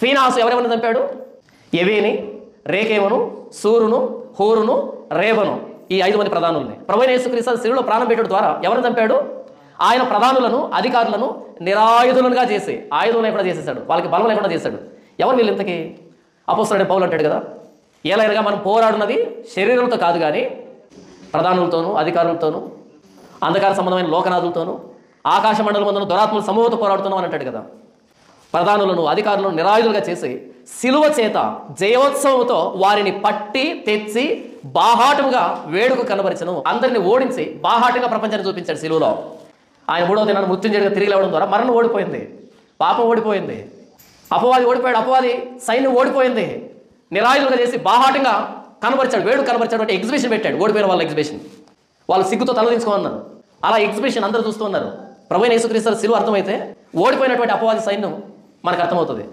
ఫీనాసు ఎవరెవరిని చంపాడు? ఎవీని, రేకేమును, సూరును, హూరును, రేబను, ఈ 5 మంది ప్రధానుల్ని ప్రభువైన యేసుక్రీస్తు శిలువలో ప్రాణం పెట్టడం ద్వారా ఎవరిని చంపాడు? ఆయన ప్రధానులను, అధికారులను నిరాయుధులుగా చేసి, ఆయుధం లేకుండా చేసేసాడు, వాళ్ళకి బలం లేకుండా చేశాడు. ఎవరు వీళ్ళు ఇంతకీ? అపోస్తలుడైన పౌలు అంటాడు కదా, ఏలైనగా మనం పోరాడున్నది శరీరంతో కాదు కానీ ప్రధానులతోనూ, అధికారులతోనూ, అంధకార సంబంధమైన లోకనాథులతోనూ, ఆకాశ మండలం మందున దురాత్మల సమూహంతో పోరాడుతున్నాం అని అంటాడు కదా. ప్రధానులను, అధికారులను నిరాయుధులుగా చేసి శిలువ చేత జయోత్సవంతో వారిని పట్టి తెచ్చి బాహాటముగా వేడుక కనబరిచను. అందరిని ఓడించి బాహాటంగా ప్రపంచాన్ని చూపించాడు శిలువలో. ఆయన 3వ దినాన్ని మృత్యుంజయుడిగా తిరిగి లేవడం ద్వారా మరణం ఓడిపోయింది, పాపం ఓడిపోయింది, అపవాది ఓడిపోయాడు, అపవాది సైన్యం ఓడిపోయింది. నిరాయుధులుగా చేసి బాహాటంగా కనబరిచాడు, వేడుక కనబరిచాడు. అంటే ఎగ్జిబిషన్ పెట్టాడు, ఓడిపోయిన వాళ్ళ ఎగ్జిబిషన్. వాళ్ళు సిగ్గుతో తలదించుకోమన్నారు, అలా ఎగ్జిబిషన్ అందరూ చూస్తూ ఉన్నారు. ప్రభువైన యేసుక్రీస్తు శిలువ అర్థమైతే ఓడిపోయినటువంటి అపవాది సైన్యం మనకు అర్థమవుతుంది.